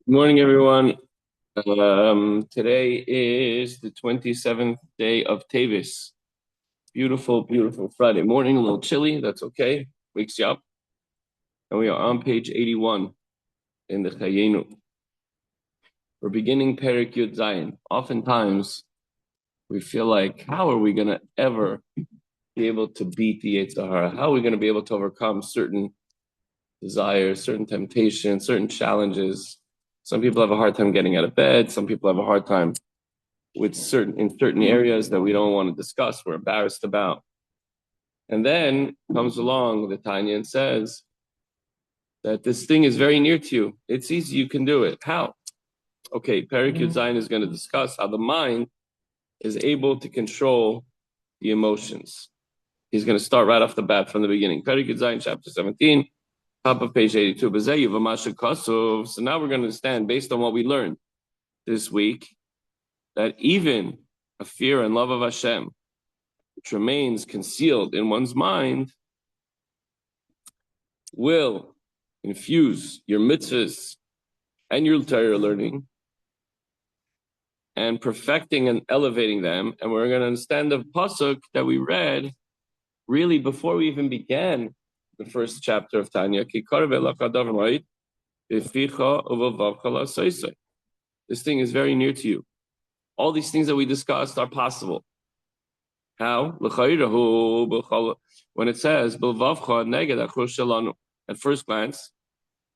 Good morning, everyone. Today is the 27th day of Teves. Beautiful, beautiful Friday morning. A little chilly. That's okay. Wakes you up. And we are on page 81 in the Chayenu. We're beginning Perek Yud Zayin. Oftentimes, we feel like, how are we going to ever be able to beat the Yetzer Hara? How are we going to be able to overcome certain desires, certain temptations, certain challenges? Some people have a hard time getting out of bed. Some people have a hard time with certain areas that we don't want to discuss, we're embarrassed about. And then comes along the Tanya and says that this thing is very near to you. It's easy, you can do it. How? Okay, Perek Yud Zayin is going to discuss how the mind is able to control the emotions. He's going to start right off the bat from the beginning. Perek Yud Zayin, chapter 17, top of page 82. So now we're going to understand, based on what we learned this week, that even a fear and love of Hashem, which remains concealed in one's mind, will infuse your mitzvahs and your Torah learning and perfecting and elevating them. And we're going to understand the pasuk that we read really before we even began the first chapter of Tanya. This thing is very near to you. All these things that we discussed are possible. How? When it says, at first glance,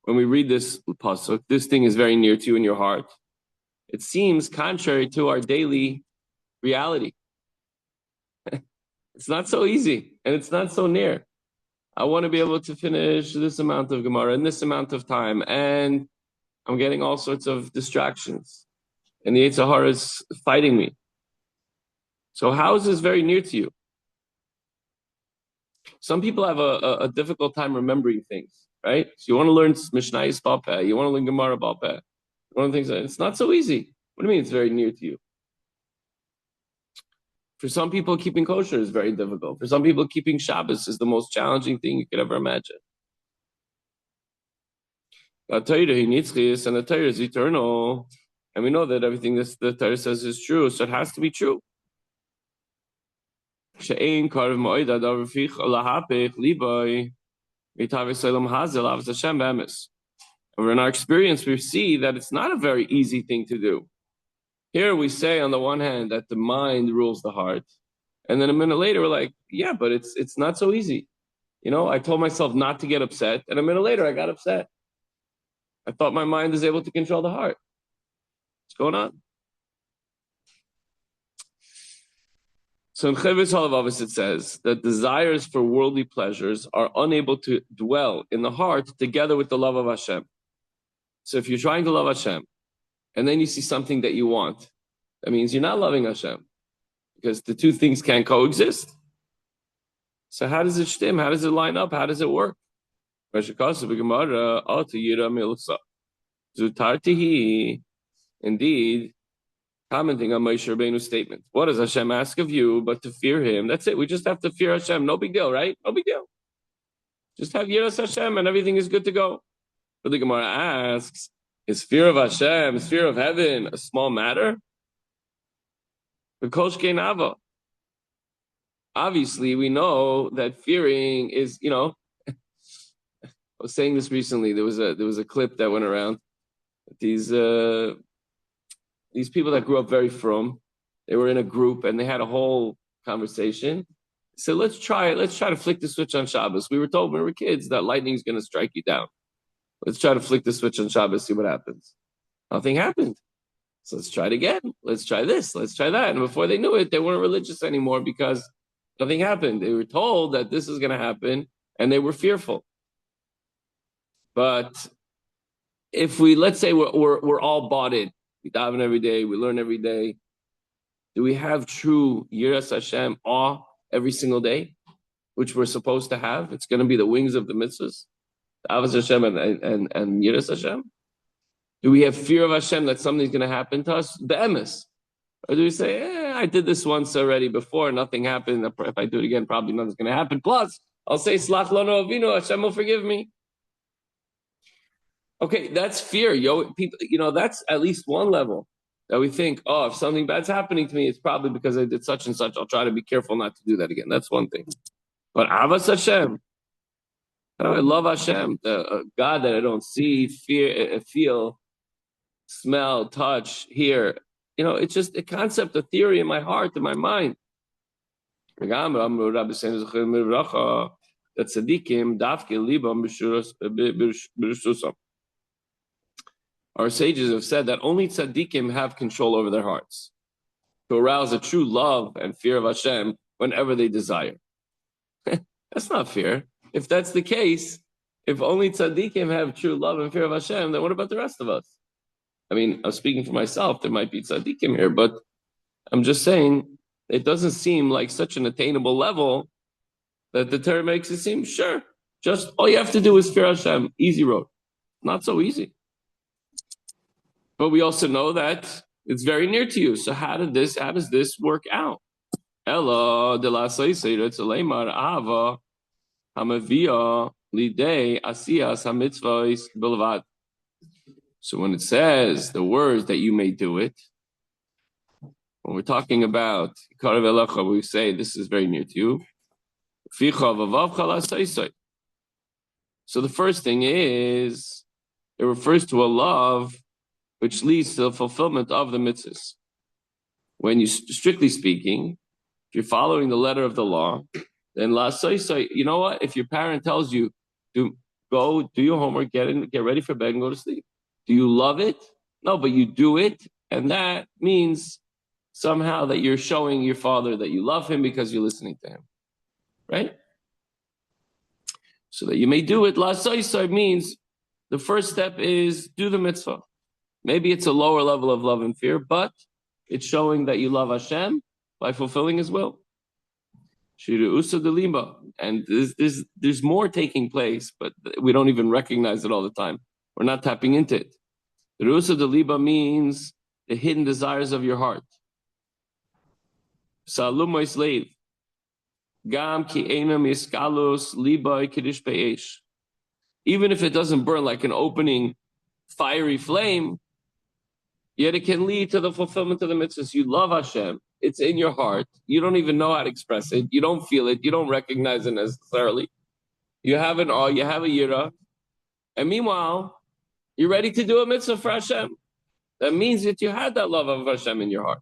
when we read this pasuk, this thing is very near to you in your heart. It seems contrary to our daily reality. It's not so easy, and it's not so near. I want to be able to finish this amount of Gemara in this amount of time, and I'm getting all sorts of distractions, and the Yetzer Hara is fighting me. So how is this very near to you? Some people have a difficult time remembering things, right? So you want to learn Mishnayos Baal Peh, you want to learn Gemara Baal Peh. One of the things, it's not so easy. What do you mean it's very near to you? For some people, keeping kosher is very difficult. For some people, keeping Shabbos is the most challenging thing you could ever imagine. The Torah, and the Torah is eternal. And we know that everything the Torah says is true, so it has to be true. In our experience, we see that it's not a very easy thing to do. Here we say, on the one hand, that the mind rules the heart. And then a minute later, we're like, yeah, but it's not so easy. You know, I told myself not to get upset, and a minute later, I got upset. I thought my mind is able to control the heart. What's going on? So in Teves Halavavis it says that desires for worldly pleasures are unable to dwell in the heart together with the love of Hashem. So if you're trying to love Hashem, and then you see something that you want, that means you're not loving Hashem, because the two things can't coexist. So how does it stem? How does it line up? How does it work? Indeed, commenting on Moshe Rabbeinu's statement. What does Hashem ask of you but to fear Him? That's it. We just have to fear Hashem. No big deal, right? No big deal. Just have Yiras Hashem and everything is good to go. But the Gemara asks, is fear of Hashem, is fear of heaven a small matter? Obviously, we know that fearing is, I was saying this recently. There was a clip that went around. These people that grew up very frum, they were in a group and they had a whole conversation. So let's try to flick the switch on Shabbos. We were told when we were kids that lightning is going to strike you down. Let's try to flick the switch on Shabbos, see what happens. Nothing happened. So let's try it again. Let's try this. Let's try that. And before they knew it, they weren't religious anymore because nothing happened. They were told that this is going to happen and they were fearful. But if let's say we're all bought in, we daven every day, we learn every day, do we have true Yiras Hashem, awe, every single day, which we're supposed to have? It's going to be the wings of the mitzvahs, Avos Hashem and Yiras Hashem. Do we have fear of Hashem that something's going to happen to us? The emes. Or do we say, I did this once already before, nothing happened. If I do it again, probably nothing's going to happen. Plus, I'll say, Slach Lano Avinu, Hashem will forgive me. Okay, that's fear. People, that's at least one level that we think, oh, if something bad's happening to me, it's probably because I did such and such. I'll try to be careful not to do that again. That's one thing. But Avas Hashem, I love Hashem, the God that I don't see, feel, smell, touch, hear. It's just a concept, a theory in my heart, in my mind. That tzaddikim dafke libam b'shusam. Our sages have said that only tzaddikim have control over their hearts to arouse a true love and fear of Hashem whenever they desire. That's not fear. If that's the case, if only tzaddikim have true love and fear of Hashem, then what about the rest of us? I mean, I'm speaking for myself. There might be tzaddikim here, but I'm just saying it doesn't seem like such an attainable level that the Torah makes it seem, sure, just all you have to do is fear Hashem. Easy road. Not so easy. But we also know that it's very near to you. So how does this work out? Ella de la ava hamavia lidei asiyas hamitzvahs bilvad. So when it says the words that you may do it, when we're talking about Karav Elecha, we say this is very near to you. So the first thing is, it refers to a love which leads to the fulfillment of the mitzvahs. When you, strictly speaking, if you're following the letter of the law, then la soisai, you know what? If your parent tells you to go do your homework, get ready for bed and go to sleep, do you love it? No, but you do it, and that means somehow that you're showing your father that you love him because you're listening to him, right? So that you may do it. La soisai means the first step is do the mitzvah. Maybe it's a lower level of love and fear, but it's showing that you love Hashem by fulfilling His will. And there's more taking place, but we don't even recognize it all the time. We're not tapping into it. The Rusa de Liba means the hidden desires of your heart. Salum slave. Gam ki enam iskalos liba kiddush pe'esh. Even if it doesn't burn like an opening fiery flame, yet it can lead to the fulfillment of the mitzvahs. You love Hashem. It's in your heart. You don't even know how to express it. You don't feel it. You don't recognize it necessarily. You have an awe. You have a yira. And meanwhile, you're ready to do a mitzvah for Hashem. That means that you had that love of Hashem in your heart.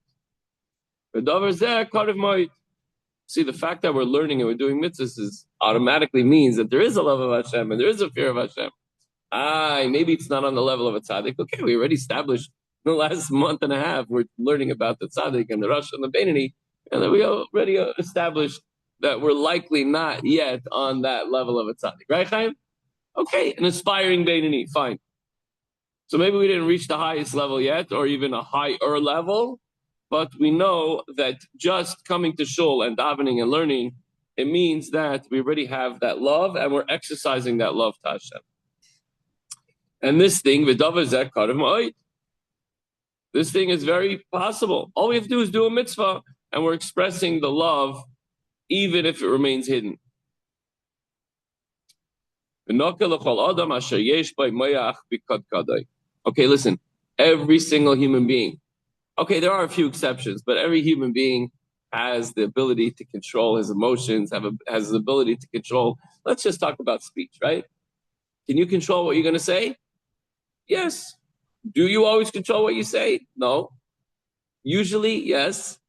See, the fact that we're learning and we're doing mitzvahs automatically means that there is a love of Hashem and there is a fear of Hashem. Maybe it's not on the level of a tzaddik. Okay, we already established in the last month and a half, we're learning about the tzaddik and the Rosh and the Beinoni, and then we already established that we're likely not yet on that level of a tzaddik. Right, Chaim? Okay, an aspiring Beinoni, fine. So maybe we didn't reach the highest level yet, or even a higher level, but we know that just coming to shul and davening and learning, it means that we already have that love and we're exercising that love to Hashem. And this thing, this thing is very possible. All we have to do is do a mitzvah, and we're expressing the love, even if it remains hidden. Okay, listen. Every single human being. Okay, there are a few exceptions, but every human being has the ability to control his emotions, has the ability to control. Let's just talk about speech, right? Can you control what you're going to say? Yes. Do you always control what you say? No. Usually, yes.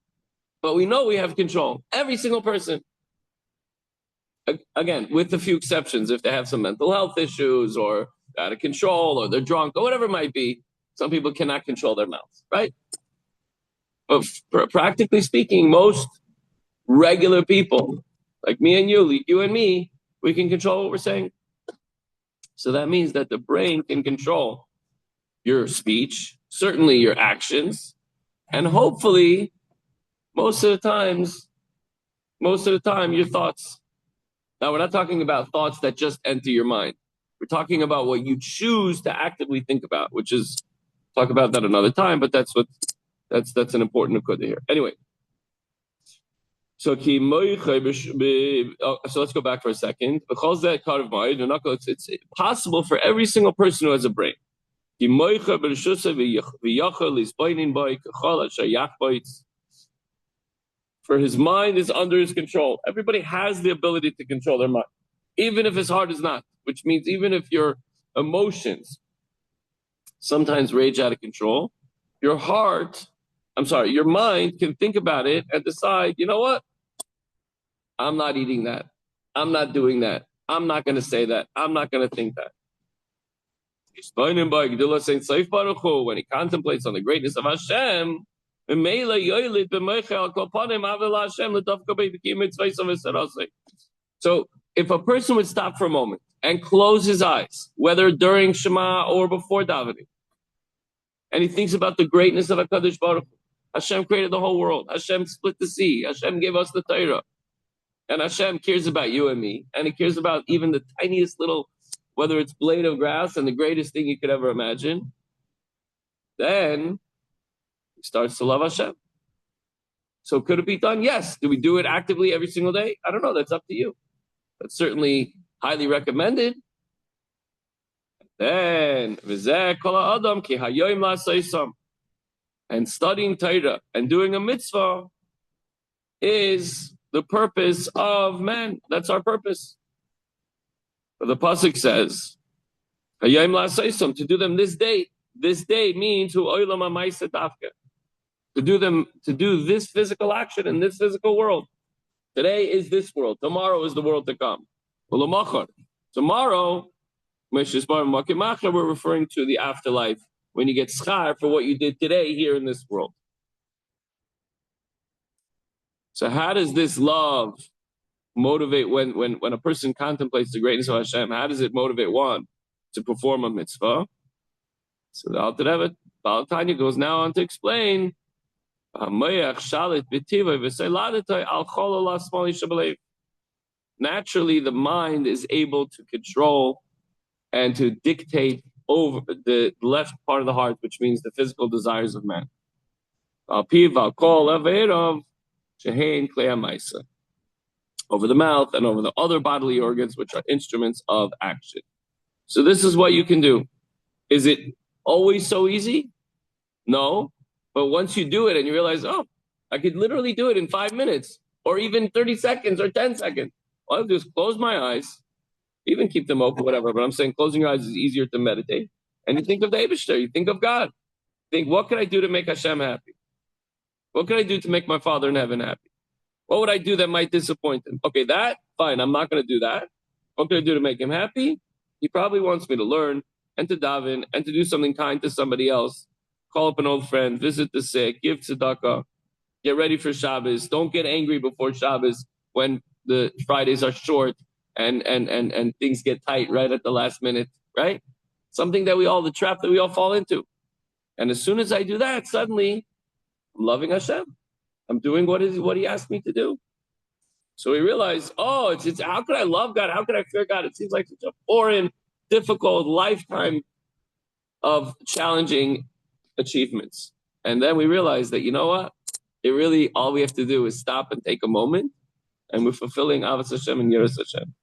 But we know we have control. Every single person. Again, with a few exceptions, if they have some mental health issues or out of control or they're drunk or whatever it might be, some people cannot control their mouths, right? But practically speaking, most regular people, like me and you and me, we can control what we're saying. So that means that the brain can control your speech, certainly your actions, and hopefully, most of the time, your thoughts. Now, we're not talking about thoughts that just enter your mind. We're talking about what you choose to actively think about, which is, talk about that another time, but that's an important nekuda here. Anyway, So so let's go back for a second. It's possible for every single person who has a brain. For his mind is under his control. Everybody has the ability to control their mind, even if his heart is not, which means even if your emotions sometimes rage out of control, your your mind can think about it and decide, you know what? I'm not eating that. I'm not doing that. I'm not going to say that. I'm not going to think that. When he contemplates on the greatness of Hashem, so if a person would stop for a moment and close his eyes, whether during Shema or before davening, and he thinks about the greatness of HaKadosh Baruch Hu, Hashem created the whole world. Hashem split the sea. Hashem gave us the Torah. And Hashem cares about you and me. And he cares about even the tiniest little, whether it's blade of grass and the greatest thing you could ever imagine. Then he starts to love Hashem. So could it be done? Yes. Do we do it actively every single day? I don't know. That's up to you. That's certainly highly recommended. Then, and studying Torah and doing a mitzvah is the purpose of man. That's our purpose. But the pasuk says, to do them this day. This day means to do this physical action in this physical world. Today is this world. Tomorrow is the world to come. Tomorrow, we're referring to the afterlife, when you get schar for what you did today here in this world. So how does this love motivate when a person contemplates the greatness of Hashem? How does it motivate one to perform a mitzvah? So the Alter Rebbe, Tanya goes now on to explain. Naturally, the mind is able to control and to dictate over the left part of the heart, which means the physical desires of man. Over the mouth and over the other bodily organs, which are instruments of action. So this is what you can do. Is it always so easy? No. But once you do it and you realize, oh, I could literally do it in 5 minutes or even 30 seconds or 10 seconds. All I have to do is close my eyes, even keep them open, whatever. But I'm saying closing your eyes is easier to meditate. And you think of the Eibishter, you think of God. Think, what can I do to make Hashem happy? What can I do to make my Father in heaven happy? What would I do that might disappoint him? Okay, that, fine, I'm not going to do that. What can I do to make him happy? He probably wants me to learn and to daven and to do something kind to somebody else. Call up an old friend, visit the sick, give tzedakah, get ready for Shabbos. Don't get angry before Shabbos when the Fridays are short and things get tight right at the last minute, right? Something that the trap that we all fall into. And as soon as I do that, suddenly I'm loving Hashem. I'm doing what he asked me to do. So we realize, it's how could I love God? How could I fear God? It seems like such a foreign, difficult lifetime of challenging achievements. And then we realize that, you know what? It really, all we have to do is stop and take a moment, and we're fulfilling Avos Hashem and Yiras Hashem.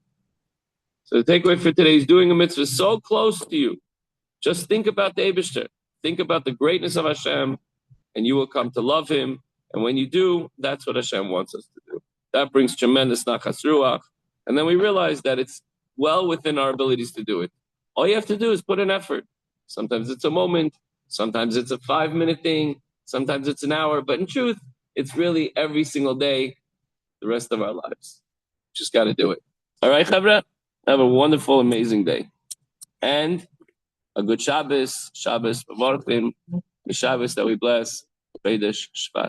So the takeaway for today is doing a mitzvah so close to you. Just think about the Eibishter. Think about the greatness of Hashem, and you will come to love him. And when you do, that's what Hashem wants us to do. That brings tremendous nachas ruach. And then we realize that it's well within our abilities to do it. All you have to do is put in effort. Sometimes it's a moment. Sometimes it's a 5-minute thing. Sometimes it's an hour. But in truth, it's really every single day, the rest of our lives. Just got to do it. All right, Chavra? Have a wonderful, amazing day. And a good Shabbos. Shabbos, Bavarchim. The Shabbos that we bless. Chodesh Shvat.